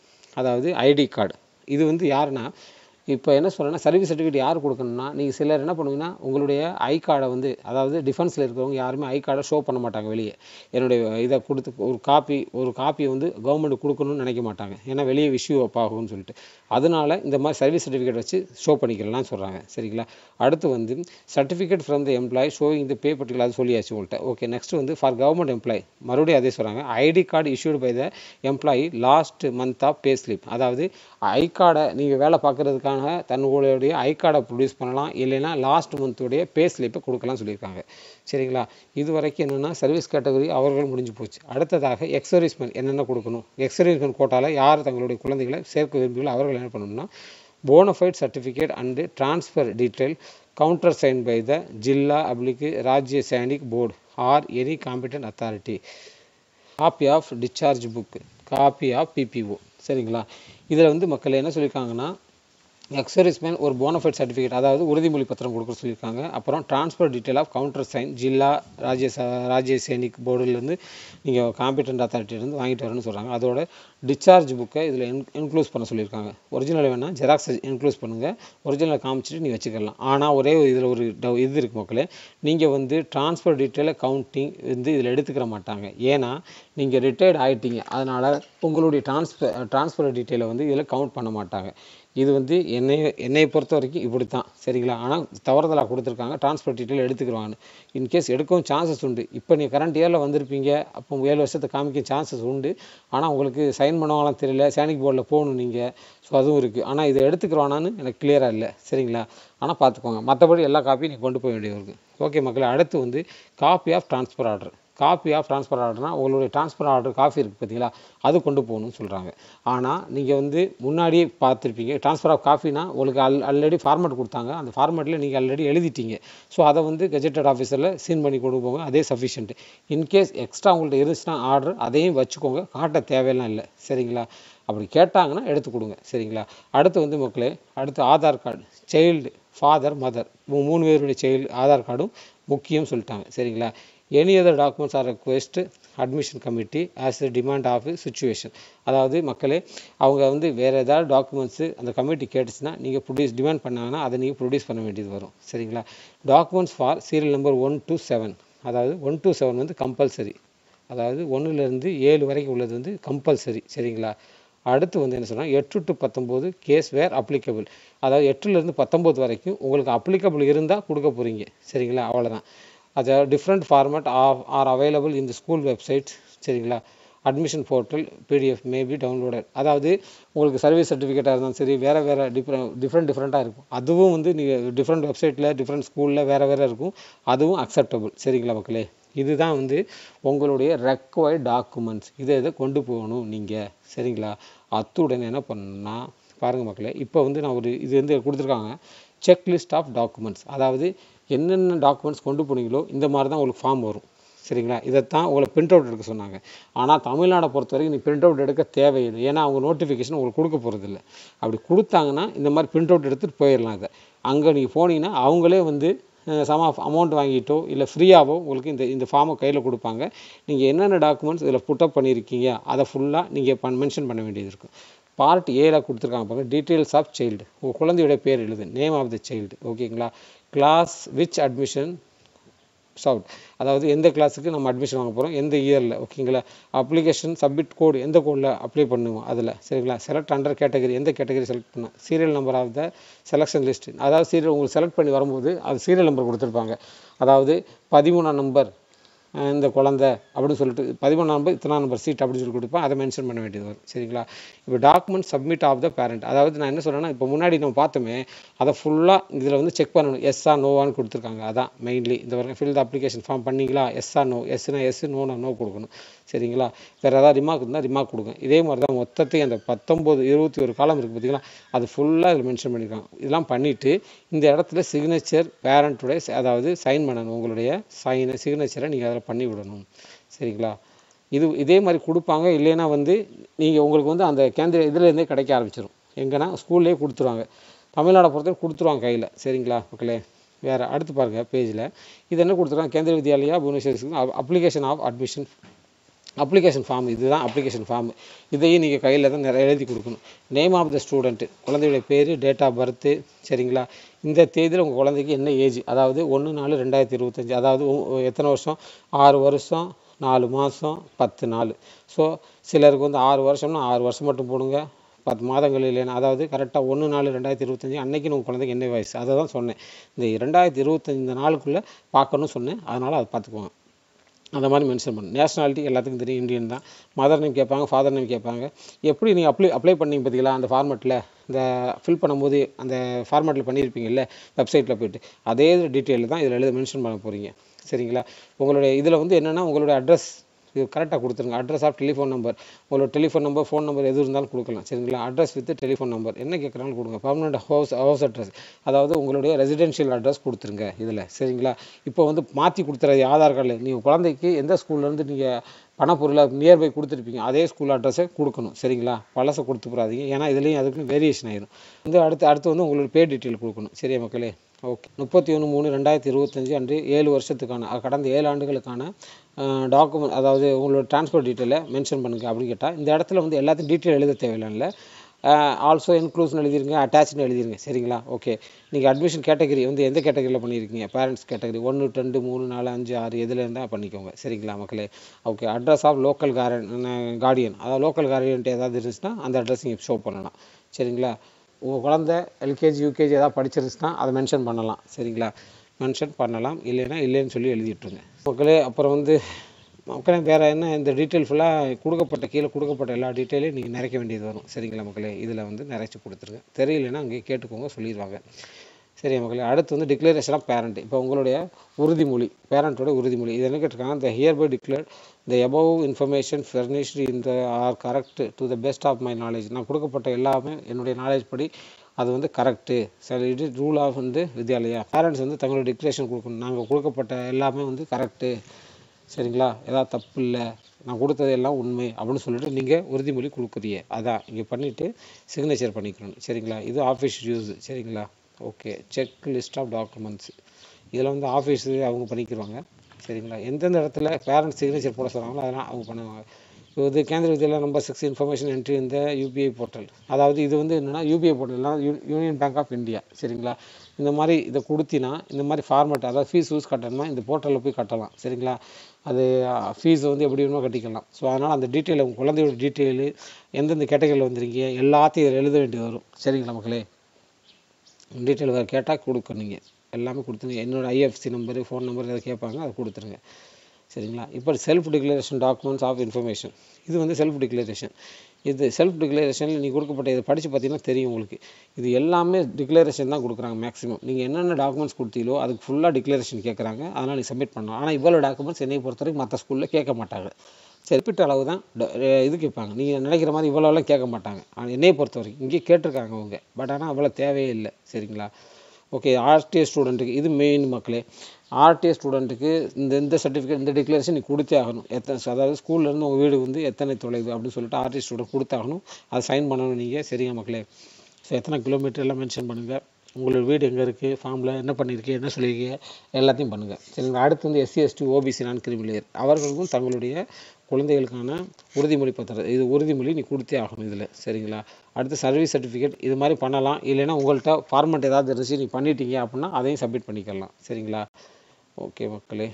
அதாவது ஐடி கார்டு. இது வந்து யாருன்னா இப்போ என்ன சொல்கிறேன்னா சர்வீஸ் சர்டிஃபிகேட் யார் கொடுக்கணும்னா நீங்கள் சிலர் என்ன பண்ணுவீங்கன்னா உங்களுடைய ஐ கார்டை வந்து அதாவது டிஃபென்ஸில் இருக்கிறவங்க யாருமே ஐ கார்டை ஷோ பண்ண மாட்டாங்க வெளியே. என்னுடைய இதை கொடுத்து ஒரு காப்பியை வந்து கவர்மெண்ட் கொடுக்கணும்னு நினைக்க மாட்டாங்க, ஏன்னா வெளியே இஷ்யூ ஆகும்னு சொல்லிட்டு. அதனால இந்த மாதிரி சர்வீஸ் சர்டிஃபிகேட் வச்சு ஷோ பண்ணிக்கலாம்னு சொல்கிறாங்க சரிங்களா. அடுத்து வந்து certificate from the employ showing the pay particular, அது சொல்லியாச்சு உங்கள்கிட்ட. ஓகே, நெக்ஸ்ட் வந்து ஃபார் கவர்மெண்ட் எம்ப்ளாய் மறுபடியும் அதே சொல்கிறாங்க. ID card issued by the employee last month of pay slip, அதாவது ஐ கார்டை நீங்கள் வேலை பார்க்குறதுக்காக தன்னுடைய ஐ கார்டை ப்ரொடியூஸ் பண்ணலாம், இல்லைன்னா லாஸ்ட் மந்த்துடைய பே ஸ்லிப்பை கொடுக்கலாம் சொல்லியிருக்காங்க சரிங்களா. இது வரைக்கும் என்னென்னா சர்வீஸ் கேட்டகரி அவர்கள் முடிஞ்சு போச்சு. அடுத்ததாக எக்ஸர்வீஸ்மென் என்னென்ன கொடுக்கணும். எக்ஸர்வீஸ்மென் கோட்டாவில் யார் தங்களுடைய குழந்தைகளை சேர்க்க விரும்புகிறோம் அவர்கள் என்ன பண்ணணும்னா bonafide certificate and transfer detail counter sign by the Zilla அப்ளிக் Rajya Sainik board or any competent authority, copy of discharge book, copy of PPO சரிங்களா. இதில் வந்து மக்கள் என்ன சொல்லியிருக்காங்கன்னா எக்ஸர்வீஸ்மேன் ஒரு போனஃபைட் சர்டிஃபிகேட் அதாவது உறுதிமொழி பத்திரம் கொடுக்க சொல்லியிருக்காங்க. அப்புறம் transfer detail of counter sign Zilla Rajya Sainik போர்டுலேருந்து நீங்கள் காம்பிடன்ட் அத்தாரிட்டிலேருந்து வாங்கிட்டு வரணும்னு சொல்கிறாங்க. அதோட டிஸ்சார்ஜ் புக்கை இதில் இன்க்ளூஸ் பண்ண சொல்லியிருக்காங்க. ஒரிஜினல் வேணால் ஜெராக்ஸ் இன்க்ளூஸ் பண்ணுங்கள், ஒரிஜினலை காமிச்சிட்டு நீ வச்சுக்கலாம். ஆனால் ஒரே இதில் ஒரு இது இருக்குது மக்களே, நீங்கள் வந்து டிரான்ஸ்ஃபர் டீட்டெயிலை கவுண்டிங் வந்து இதில் எடுத்துக்கிற மாட்டாங்க. ஏன்னா நீங்கள் ரிட்டையர்ட் ஆகிட்டீங்க, அதனால் உங்களுடைய டிரான்ஸ்ஃபர் டீட்டெயிலை வந்து இதில் கவுண்ட் பண்ண மாட்டாங்க. இது வந்து என்னை பொறுத்த வரைக்கும் இப்படி தான் சரிங்களா. ஆனால் தவறுதலாக கொடுத்துருக்காங்க, டிரான்ஸ்ஃபர் டீட்டெயில் எடுத்துக்கிடுவாங்க. இன்கேஸ் எடுக்கவும் சான்சஸ் உண்டு. இப்போ நீங்கள் கரண்ட் இயரில் வந்திருப்பீங்க, அப்போ 7 வருஷத்தை காமிக்க சான்சஸ் உண்டு. ஆனால் உங்களுக்கு சைன் பண்ணுவாங்களாம் தெரியல, சைனிக் போர்டில் போகணும் நீங்கள், ஸோ அதுவும் இருக்குது. ஆனால் இதை எடுத்துக்கிறவானான்னு எனக்கு கிளியராக இல்லை சரிங்களா. ஆனால் பார்த்துக்கோங்க, மற்றபடி எல்லா காப்பியும் நீங்கள் கொண்டு போக வேண்டியது இருக்குது. ஓகே மக்களே, அடுத்து வந்து copy of transfer order. Copy of transfer ஆர்டர்னால் உங்களுடைய ட்ரான்ஸ்ஃபர் ஆர்டர் காப்பி இருக்குது பார்த்தீங்களா, அது கொண்டு போகணும்னு சொல்கிறாங்க. ஆனால் நீங்கள் வந்து முன்னாடியே பார்த்துருப்பீங்க, ட்ரான்ஸ்ஃபர் ஆஃப் காப்பினா உங்களுக்கு ஆல்ரெடி ஃபார்மேட் கொடுத்தாங்க, அந்த ஃபார்மேட்டில் நீங்கள் ஆல்ரெடி எழுதிட்டீங்க. ஸோ அதை வந்து கெஜெட்டட் ஆஃபீஸரில் சீன் பண்ணி கொண்டு போங்க, அதே சஃபிஷியன்ட். இன்கேஸ் எக்ஸ்ட்ரா உங்கள்கிட்ட இருந்துச்சுன்னா ஆர்டர் அதையும் வச்சுக்கோங்க, காட்ட தேவையெல்லாம் இல்லை சரிங்களா. அப்படி கேட்டாங்கன்னா எடுத்து கொடுங்க சரிங்களா. அடுத்து வந்து மக்களே, அடுத்து Aadhaar card, child, father, mother 3 பேருடைய சைல்டு ஆதார் கார்டும் முக்கியம் சொல்லிட்டாங்க சரிங்களா. Any other documents or request admission committee as a demand of situation, அதாவது மக்களே அவங்க வந்து வேறு ஏதாவது டாக்குமெண்ட்ஸு அந்த கமிட்டி கேட்டுச்சுன்னா நீங்கள் டிமாண்ட் பண்ணாங்கன்னா அதை நீங்கள் ப்ரொடியூஸ் பண்ண வேண்டியது வரும் சரிங்களா. Documents for serial number 1 to 7, அதாவது 1 to 7 வந்து கம்பல்சரி, அதாவது 1லேருந்து 7 வரைக்கும் உள்ளது வந்து கம்பல்சரி சரிங்களா. அடுத்து வந்து என்ன சொன்னால் 8 to 19 கேஸ் வேர் அப்ளிகபிள், அதாவது 8லேருந்து 19 வரைக்கும் உங்களுக்கு அப்ளிகபிள் இருந்தால் கொடுக்க போகிறீங்க சரிங்களா. அவ்வளோதான். அது டிஃப்ரெண்ட் ஃபார்மேட் ஆர் அவைலபிள் இந்த ஸ்கூல் வெப்சைட் சரிங்களா. Admission portal PDF maybe downloaded, அதாவது உங்களுக்கு சர்வீஸ் சர்டிஃபிகேட்டாக இருந்தாலும் சரி வேறு டிஃப்ரெண்ட்டாக இருக்கும். அதுவும் வந்து நீங்கள் டிஃப்ரெண்ட் வெப்சைட்டில் டிஃப்ரெண்ட் ஸ்கூலில் வேறு இருக்கும், அதுவும் அக்செப்டபுள் சரிங்களா மக்களே. இதுதான் வந்து உங்களுடைய ரெக்வயர்ட் டாக்குமெண்ட்ஸ், இதை கொண்டு போகணும் நீங்கள் சரிங்களா. அத்துடன் என்ன பண்ணணும்னா பாருங்கள் மக்களே, இப்போ வந்து நான் இது வந்து கொடுத்துருக்காங்க செக்லிஸ்ட் ஆஃப் டாக்குமெண்ட்ஸ், அதாவது என்னென்ன டாக்குமெண்ட்ஸ் கொண்டு போனீங்களோ இந்த மாதிரி தான் உங்களுக்கு ஃபார்ம் வரும் சரிங்களா. இதைத்தான் உங்களை பிரிண்ட் அவுட் எடுக்க சொன்னாங்க. ஆனால் தமிழ்நாடை பொறுத்த வரைக்கும் நீ பிரிண்ட் அவுட் எடுக்க தேவையில்லை, ஏன்னா அவங்க நோட்டிஃபிகேஷன் உங்களுக்கு கொடுக்க போகிறதில்ல. அப்படி கொடுத்தாங்கன்னா இந்த மாதிரி பிரிண்ட் அவுட் எடுத்துகிட்டு போயிடலாம். இதை அங்கே நீங்கள் போனீங்கன்னா அவங்களே வந்து சம் ஆஃப் அமௌண்ட் வாங்கிட்டோ இல்லை ஃப்ரீயாகவோ உங்களுக்கு இந்த ஃபார்மை கையில் கொடுப்பாங்க. நீங்கள் என்னென்ன டாக்குமெண்ட்ஸ் இதில் புட்டப் பண்ணியிருக்கீங்க அதை ஃபுல்லாக நீங்கள் மென்ஷன் பண்ண வேண்டியது இருக்கும். பார்ட் ஏல கொடுத்துருக்காங்க பாருங்க, டீட்டெயில்ஸ் ஆஃப் சைல்டு, உங்கள் குழந்தையோட பேர் எழுது, நேம் ஆஃப் த சைல்டு ஓகேங்களா. கிளாஸ் விச் அட்மிஷன் சவுட், அதாவது எந்த கிளாஸுக்கு நம்ம அட்மிஷன் வாங்க போகிறோம், எந்த இயரில் ஓகேங்களா. அப்ளிகேஷன் சப்மிட் கோடு எந்த கோடில் அப்ளை பண்ணுவோம் அதில் சரிங்களா. செலக்ட் அண்டர் கேட்டகரி, எந்த கேட்டகரி செலக்ட் பண்ணோம், serial number of the selection list, அதாவது சீரியல் உங்களுக்கு செலக்ட் பண்ணி வரும்போது அது சீரியல் நம்பர் கொடுத்துருப்பாங்க. அதாவது 13ஆம் நம்பர் இந்த குழந்தை அப்படின்னு சொல்லிட்டு 13ஆம் நம்பர் இத்தனாம் நம்பர் சீட் அப்படின்னு சொல்லி கொடுப்பேன், அதை மென்ஷன் பண்ண வேண்டியது வரும் சரிங்களா. இப்போ document submit of the parent, அதாவது நான் என்ன சொல்கிறேன்னா இப்போ முன்னாடி நம்ம பார்த்தோமே அதை ஃபுல்லாக இதில் வந்து செக் பண்ணணும், எஸ்ஸா நோவான்னு கொடுத்துருக்காங்க. அதான் மெயின்லி இந்த வரைக்கும் ஃபில் த அப்ளிகேஷன் ஃபார்ம் பண்ணிங்களா, எஸ்ஸா நோ, எஸ்னா எஸ், நோனா நோ கொடுக்கணும் சரிங்களா. வேறு ஏதாவது ரிமார்க் இருந்தால் ரிமார்க் கொடுங்க. இதே மாதிரி தான் மொத்தத்தையும் அந்த 19 21 காலம் இருக்குது பார்த்தீங்களா, அது ஃபுல்லாக இதில் மென்ஷன் பண்ணியிருக்காங்க. இதெல்லாம் பண்ணிவிட்டு இந்த இடத்துல சிக்னேச்சர் பேரண்ட்டுடைய அதாவது சைன் பண்ணணும், உங்களுடைய சிக்னேச்சரை நீங்கள் அதில் பண்ணி விடணும் சரிங்களா. இதே மாதிரி கொடுப்பாங்க. இல்லைன்னா வந்து நீங்கள் உங்களுக்கு வந்து அந்த கேந்திர இதுலேருந்தே கிடைக்க ஆரம்பிச்சிடும், எங்கன்னா ஸ்கூல்லேயே கொடுத்துருவாங்க. தமிழ்நாடை பொறுத்தவரை கொடுத்துருவாங்க கையில் சரிங்களா மக்களே. வேறு அடுத்து பாருங்கள் பேஜில் இது என்ன கொடுத்துருக்காங்க, கேந்திர வித்யாலயா புவனேஸ்வர் அப்ளிகேஷன் ஃபார்ம். இதுதான் அப்ளிகேஷன் ஃபார்ம். இதையும் நீங்கள் கையில் தான் நிறைய எழுதி கொடுக்கணும். நேம் ஆஃப் த ஸ்டூடெண்ட்டு, குழந்தையுடைய பேர், டேட் ஆஃப் பர்த்து, சரிங்களா. இந்த தேதியில் உங்கள் குழந்தைக்கு என்ன ஏஜ், அதாவது 1/4/2025, அதாவது எத்தனை வருஷம், 6 வருஷம் 4 மாதம் 10 நாள். ஸோ சிலருக்கு வந்து 6 வருஷம்னா 6 வருஷம் மட்டும் போடுங்க, 10 மாதங்கள் இல்லைன்னா, அதாவது கரெக்டாக 1/4/2025 அன்னைக்கு உங்கள் குழந்தைக்கு என்ன வயசு, அதை தான் சொன்னேன். இந்த 2025 இந்த நாளுக்குள்ளே பார்க்கணும்னு சொன்னேன், அதனால் அதை பார்த்துக்குவாங்க. அந்த மாதிரி மென்ஷன் பண்ணணும். நேஷ்னாலிட்டி எல்லாத்துக்கும் தெரியும், இந்தியன் தான். மதர் நேம் கேட்பாங்க, ஃபாதர் நேம் கேட்பாங்க. எப்படி நீங்கள் அப்ளை பண்ணிங்க பார்த்தீங்களா, அந்த ஃபார்மெட்டில் இந்த ஃபில் பண்ணும்போது அந்த ஃபார்மெட்டில் பண்ணியிருப்பீங்கல்ல வெப்சைட்டில் போய்ட்டு, அதே டீட்டெயில் தான் இதில் மென்ஷன் பண்ண போகிறீங்க, சரிங்களா. உங்களுடைய இதில் வந்து என்னென்னா உங்களுடைய அட்ரஸ் இது கரெக்டாக கொடுத்துருங்க. அட்ரஸ் ஆஃப் டெலிஃபோன் நம்பர், உங்களோட டெலிஃபோன் நம்பர், ஃபோன் நம்பர் எது இருந்தாலும் கொடுக்கலாம், சரிங்களா. அட்ரஸ் வித் டெலிஃபோன் நம்பர் என்ன கேட்குறாலும் கொடுங்க. பர்மனெண்ட் ஹவுஸ் அட்ரஸ், அதாவது உங்களுடைய ரெசிடென்ஷியல் அட்ரஸ் கொடுத்துருங்க இதில், சரிங்களா. இப்போ வந்து மாற்றி கொடுத்துறது ஆதார் கார்டில் நீங்கள் குழந்தைக்கு எந்த ஸ்கூல்லேருந்து நீங்கள் பணப்பொருளாக நியர்பை கொடுத்துருப்பீங்க அதே ஸ்கூல் அட்ரஸை கொடுக்கணும், சரிங்களா. பழசை கொடுத்து போடாதீங்க, ஏன்னா இதுலேயும் அதுக்கும் வேரியேஷன் ஆயிடும். வந்து அடுத்து வந்து உங்களுக்கு பே டீட்டெயில் கொடுக்கணும், சரியா மக்களே. ஓகே, 31/3/2025 அன்று 7 வருஷத்துக்கான கடந்த 7 ஆண்டுகளுக்கான டாக்குமெண்ட், அதாவது உங்களோட ட்ரான்ஸ்ஃபர் டீட்டெயிலை மென்ஷன் பண்ணுங்கள் அப்படின்னு கேட்டால், இந்த இடத்துல வந்து எல்லாத்தையும் டீட்டெயில் எழுத தேவையில்லை. ஆல்சோ இன்க்ளூஷன் எழுதிருங்க, அட்டாச்னு எழுதிருங்க, சரிங்களா. ஓகே, நீங்கள் அட்மிஷன் கேட்டகரி வந்து எந்த கேட்டகரியில் பண்ணியிருக்கீங்க, பேரண்ட்ஸ் கேட்டகரி 1, 2, 3, 4, 5, 6 எதில் இருந்தால் பண்ணிக்கோங்க, சரிங்களா மக்களே. Okay, address of local guardian, அதாவது லோக்கல் கார்டியன்ட்டு ஏதாவது இருந்துச்சுன்னா அந்த அட்ரஸ் நீங்கள் ஷோ பண்ணலாம், சரிங்களா. உங்கள் குழந்தை எல்கேஜி யூகேஜி ஏதாவது படிச்சிருந்துச்சுன்னா அதை மென்ஷன் பண்ணலாம், சரிங்களா. மென்ஷன் பண்ணலாம், இல்லைன்னா இல்லைன்னு சொல்லி எழுதிட்டுருங்க மக்களே. அப்புறம் வந்து மக்களே வேறு என்ன, இந்த டீட்டெயில் ஃபுல்லாக கீழே கொடுக்கப்பட்ட எல்லா டீட்டெயிலையும் நீங்கள் நிறைக்க வேண்டியது வரும், சரிங்களா மக்களே. இதில் வந்து நிறைச்சி கொடுத்துருங்க, தெரியலன்னா அங்கேயே கேட்டுக்கோங்க, சொல்லிடுவாங்க, சரியா மக்களே. அடுத்து வந்து டிக்ளரேஷன் ஆஃப் பேரண்ட். இப்போ உங்களுடைய உறுதிமொழி, பேரண்ட்டோட உறுதிமொழி, இது என்ன கேட்டிருக்காங்க, the hereby declared the above information furnished in the are correct to the best of my knowledge. நான் கொடுக்கப்பட்ட எல்லாமே என்னுடைய நாலேஜ் படி அது வந்து கரெக்டு, சரி. இது ரூல் ஆஃப் வந்து வித்யாலயா. பேரண்ட்ஸ் வந்து தங்களோட டிக்ளரேஷன் கொடுக்கணும், நாங்கள் கொடுக்கப்பட்ட எல்லாமே வந்து கரெக்டு, சரிங்களா. ஏதாவது தப்பு இல்லை, நான் கொடுத்தது எல்லாம் உண்மை அப்படின்னு சொல்லிட்டு நீங்கள் உறுதிமொழி கொடுக்குறீங்க, அதான் இங்கே பண்ணிவிட்டு சிக்னேச்சர் பண்ணிக்கணும், சரிங்களா. இது ஆஃபீஸ் யூஸ், சரிங்களா. Okay, check list of documents, இதில் வந்து ஆஃபீஸு அவங்க பண்ணிக்கிடுவாங்க, சரிங்களா. எந்தெந்த இடத்துல பேரண்ட்ஸ் சிக்னேச்சர் போட சொல்கிறாங்களோ அதெல்லாம் அவங்க பண்ணுவாங்க. இப்போ இது Kendriya Vidyalaya number 6 information entry இந்த யூபிஐ போர்ட்டல், அதாவது இது வந்து என்னென்னா யூபிஐ போர்ட்டல்னால் யூனியன் பேங்க் ஆஃப் இந்தியா, சரிங்களா. இந்த மாதிரி இதை கொடுத்தினா இந்த மாதிரி ஃபார்மேட், அதாவது ஃபீஸ் கட்டணும்னா இந்த போர்ட்டலில் போய் கட்டலாம், சரிங்களா. அது ஃபீஸ் வந்து எப்படி வேணுமோ கட்டிக்கலாம். ஸோ அதனால் அந்த டீட்டெயில், உங்கள் குழந்தையோட டீட்டெயிலு, எந்தெந்த கேட்டகரியில் வந்துருக்கீங்க எல்லாத்தையும் இதில் எழுத வேண்டியது வரும், சரிங்களா மக்களே. டீட்டெயில் வேறு கேட்டால் கொடுக்கணுங்க, எல்லாமே கொடுத்துருங்க. என்னோடய ஐஎஃப்சி நம்பரு, ஃபோன் நம்பர் எதாவது கேட்பாங்க, அதை கொடுத்துருங்க, சரிங்களா. இப்போ self declaration documents of information, இது வந்து செல்ஃப் டிக்ளரேஷன். இது செல்ஃப் டிக்ளரேஷனில் நீங்கள் கொடுக்கப்பட்ட இதை படித்து பார்த்தீங்கன்னா தெரியும் உங்களுக்கு. இது எல்லாமே டிக்ளரேஷன் தான் கொடுக்குறாங்க மேக்ஸிமம். நீங்கள் என்னென்ன டாக்குமெண்ட்ஸ் கொடுத்தீங்களோ அதுக்கு ஃபுல்லாக டிக்ளரேஷன் கேட்குறாங்க, அதனால் நீங்கள் சப்மிட் பண்ணலாம். ஆனால் இவ்வளோ டாக்குமெண்ட்ஸ் என்னை பொறுத்த வரைக்கும் மற்ற ஸ்கூலில் கேட்க மாட்டாங்க, குறிப்பிட்ட அளவு தான் இது கேட்பாங்க. நீங்கள் நினைக்கிற மாதிரி இவ்வளோலாம் கேட்க மாட்டாங்க, ஆனால் என்னையை பொறுத்த வரைக்கும் இங்கே கேட்டிருக்காங்க அவங்க, பட் ஆனால் அவ்வளோ தேவையே இல்லை, சரிங்களா. ஓகே, ஆர்டிஏ ஸ்டூடெண்ட்டுக்கு இது மெயின் மக்களே. ஆர்டிஏ ஸ்டூடெண்ட்டுக்கு இந்த சர்டிஃபிகேட், இந்த டிக்ளரேஷன் நீ கொடுத்தே ஆகணும். அதாவது ஸ்கூல்லேருந்து உங்கள் வீடு வந்து எத்தனை தொலைவு அப்படின்னு சொல்லிட்டு ஆர்டிஏ ஸ்டூடெண்ட் கொடுத்தாகணும், அதை சைன் பண்ணணும் நீங்கள், சரிங்க மக்களே. ஸோ எத்தனை கிலோமீட்டர் எல்லாம் மென்ஷன் பண்ணுங்கள், உங்களோட வீடு எங்கே இருக்குது, ஃபார்மில் என்ன பண்ணியிருக்கீங்க, என்ன சொல்லியிருக்கீங்க, எல்லாத்தையும் பண்ணுங்கள், சரிங்களா. அடுத்து வந்து SC ST OBC non criminal அவர்களுக்கும் தங்களுடைய குழந்தைகளுக்கான உறுதிமொழி பத்திரம், இது உறுதிமொழி நீ கொடுத்தே ஆகணும் இதில், சரிங்களா. அடுத்து சர்வீஸ் சர்டிஃபிகேட், இது மாதிரி பண்ணலாம். இல்லைன்னா உங்கள்கிட்ட ஃபார்மெட் ஏதாவது இருந்துச்சு நீ பண்ணிட்டீங்க அப்படின்னா அதையும் சப்மிட் பண்ணிக்கலாம், சரிங்களா. ஓகே மக்களே,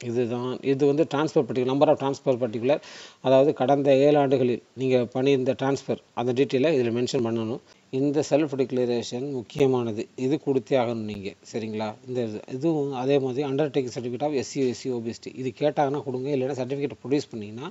இதுதான் இது வந்து transfer particular, number of transfer particular, அதாவது கடந்த 7 ஆண்டுகளில் நீங்கள் பண்ணியிருந்த ட்ரான்ஸ்ஃபர் அந்த டீட்டெயிலை இதில் மென்ஷன் பண்ணணும். இந்த செல்ஃப் டிக்ளரேஷன் முக்கியமானது, இது கொடுத்தே ஆகணும் நீங்கள், சரிங்களா. இந்த இதுவும் அதே மாதிரி அண்டர்டேக்கிங் சர்டிஃபிகேட் ஆஃப் எஸ்சி ஓபிஎஸ்டி, இது கேட்டாங்கன்னா கொடுங்க, இல்லைன்னா சர்டிஃபிகேட் ப்ரொடியூஸ் பண்ணிங்கன்னா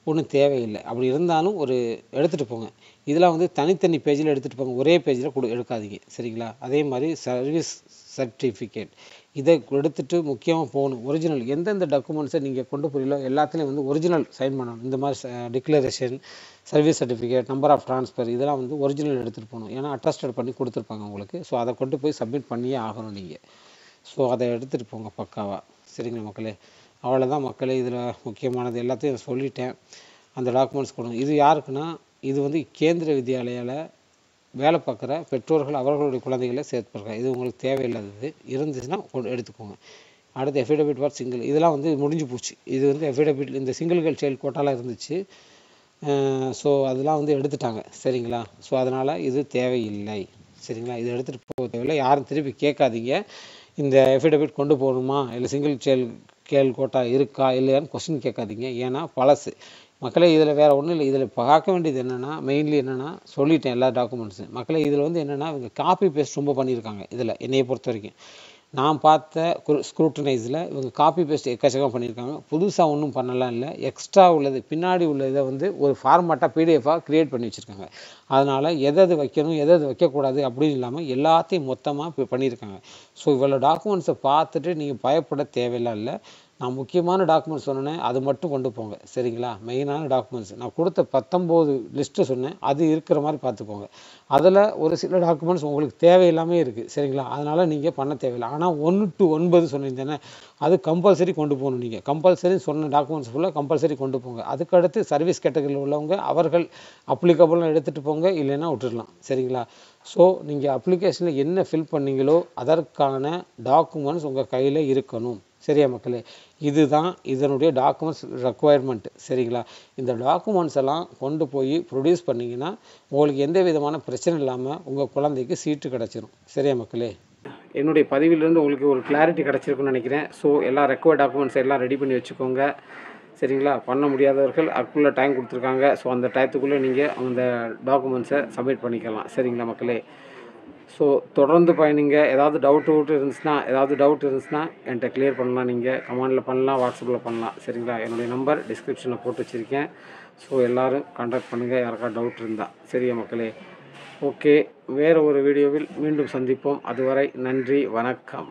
ஒன்றும் தேவையில்லை. அப்படி இருந்தாலும் ஒரு எடுத்துகிட்டு போங்க. இதெல்லாம் வந்து தனித்தனி பேஜில் எடுத்துகிட்டு போங்க, ஒரே பேஜில் எடுக்காதீங்க, சரிங்களா. அதே மாதிரி சர்வீஸ் சர்டிஃபிகேட் இதை எடுத்துகிட்டு முக்கியமாக போகணும். ஒரிஜினல் எந்தெந்த டாக்குமெண்ட்ஸை நீங்கள் கொண்டு போகிறீங்களோ எல்லாத்துலேயும் வந்து ஒரிஜினல் சைன் பண்ணணும். இந்த மாதிரி declaration, service certificate, number of transfer இதெல்லாம் வந்து ஒரிஜினல் எடுத்துகிட்டு போகணும். ஏன்னா அட்டஸ்டட் பண்ணி கொடுத்துருப்பாங்க உங்களுக்கு. ஸோ அதை கொண்டு போய் சப்மிட் பண்ணியே ஆகணும் நீங்கள். ஸோ அதை எடுத்துகிட்டு போங்க பக்காவாக, சரிங்களா மக்களே. அவ்வளோதான் மக்களே, இதில் முக்கியமானது எல்லாத்தையும் சொல்லிட்டேன். அந்த டாக்குமெண்ட்ஸ் கொடுங்க. இது யாருக்குன்னா இது வந்து கேந்திர வித்யாலயாவில் வேலை பார்க்குற பெற்றோர்கள் அவர்களுடைய குழந்தைகளை சேர்த்துப்பாங்க. இது உங்களுக்கு தேவையில்லாதது. இருந்துச்சுன்னா எடுத்துக்கோங்க. அடுத்து எஃபிடபிட் ஃபார் சிங்கிள், இதெல்லாம் வந்து முடிஞ்சு போச்சு. இது வந்து எஃபிடபிட் இந்த சிங்கிள் கேர்ள் சைல்டு கோட்டாலாம் இருந்துச்சு. ஸோ அதெல்லாம் வந்து எடுத்துட்டாங்க. சரிங்களா? ஸோ அதனால் இது தேவையில்லை. சரிங்களா? இது எடுத்துகிட்டு போக தேவையில்லை. யாரும் திருப்பி கேட்காதீங்க இந்த எஃபிடபிட் கொண்டு போகணுமா, இல்லை சிங்கிள் கேர்ள் கோட்டா இருக்கா இல்லையான்னு கொஸ்டின் கேட்காதீங்க. ஏன்னா பழசு. மக்களே இதில் வேறு ஒன்றும் இல்லை. இதில் பார்க்க வேண்டியது என்னென்னா, மெயின்லி என்னென்னா சொல்லிட்டேன் எல்லா டாக்குமெண்ட்ஸும். மக்களே இதில் வந்து என்னென்னா இவங்க காப்பி பேஸ்ட் ரொம்ப பண்ணியிருக்காங்க. இதில் என்னையை பொறுத்த வரைக்கும் நான் பார்த்த ஸ்க்ரூட்டனைஸில் இவங்க காப்பி பேஸ்ட் எக்கச்சக்கம் பண்ணியிருக்காங்க. புதுசாக ஒன்றும் பண்ணலாம் இல்லை. எக்ஸ்ட்ரா உள்ளது பின்னாடி உள்ள இதை வந்து ஒரு ஃபார்மேட்டாக பிடிஎஃபாக க்ரியேட் பண்ணி வச்சுருக்காங்க. அதனால் எது வைக்கணும் எது வைக்கக்கூடாது அப்படின்னு இல்லாமல் எல்லாத்தையும் மொத்தமாக பண்ணியிருக்காங்க. ஸோ இவ்வளோ டாக்குமெண்ட்ஸை பார்த்துட்டு நீங்கள் பயப்பட தேவையில்லாம் இல்லை. நான் முக்கியமான டாக்குமெண்ட்ஸ் சொன்னேன், அது மட்டும் கொண்டு போங்க. சரிங்களா? மெயினான டாக்குமெண்ட்ஸ் நான் கொடுத்த 19 லிஸ்ட்டு சொன்னேன், அது இருக்கிற மாதிரி பார்த்துக்கோங்க. அதில் ஒரு சில டாக்குமெண்ட்ஸ் உங்களுக்கு தேவையில்லாமல் இருக்குது. சரிங்களா? அதனால் நீங்கள் பண்ண தேவையில்லை. ஆனால் 1 to 9 சொன்னீங்கன்னா அது கம்பல்சரி கொண்டு போகணும். நீங்கள் கம்பல்சரி சொன்ன டாக்குமெண்ட்ஸ் ஃபுல்லாக கம்பல்சரி கொண்டு போங்க. அதுக்கடுத்து சர்வீஸ் கேட்டகரியில் உள்ளவங்க அவர்கள் அப்ளிகபிளாக எடுத்துகிட்டு போங்க, இல்லைன்னா விட்டுடலாம். சரிங்களா? ஸோ நீங்கள் அப்ளிகேஷனில் என்ன ஃபில் பண்ணீங்களோ அதற்கான டாக்குமெண்ட்ஸ் உங்கள் கையில் இருக்கணும். சரியா மக்களே? இதுதான் இதனுடைய டாக்குமெண்ட்ஸ் ரெக்குவயர்மெண்ட்டு. சரிங்களா? இந்த டாக்குமெண்ட்ஸ் எல்லாம் கொண்டு போய் ப்ரொடியூஸ் பண்ணிங்கன்னா உங்களுக்கு எந்த விதமான பிரச்சனை இல்லாமல் உங்கள் குழந்தைக்கு சீட்டு கிடச்சிரும். சரியா மக்களே? என்னுடைய பதிவிலிருந்து உங்களுக்கு ஒரு கிளாரிட்டி கிடச்சிருக்குன்னு நினைக்கிறேன். ஸோ எல்லா ரெக்குவயர்ட் டாக்குமெண்ட்ஸ் எல்லாம் ரெடி பண்ணி வச்சுக்கோங்க. சரிங்களா? பண்ண முடியாதவர்கள் அதுக்குள்ளே டைம் கொடுத்துருக்காங்க. ஸோ அந்த டயத்துக்குள்ளே நீங்கள் அந்த டாக்குமெண்ட்ஸை சப்மிட் பண்ணிக்கலாம். சரிங்களா மக்களே? ஸோ தொடர்ந்து பயணிங்க. ஏதாவது டவுட் இருந்துச்சுன்னா என்கிட்ட கிளியர் பண்ணலாம். நீங்கள் கமெண்டில் பண்ணலாம், வாட்ஸ்அப்பில் பண்ணலாம். சரிங்களா? என்னுடைய நம்பர் டிஸ்கிரிப்ஷனில் போட்டு வச்சுருக்கேன். ஸோ எல்லோரும் கான்டாக்ட் பண்ணுங்கள் யாருக்கா டவுட் இருந்தால். சரியா மக்களே? ஓகே, வேறு ஒரு வீடியோவில் மீண்டும் சந்திப்போம். அதுவரை நன்றி, வணக்கம்.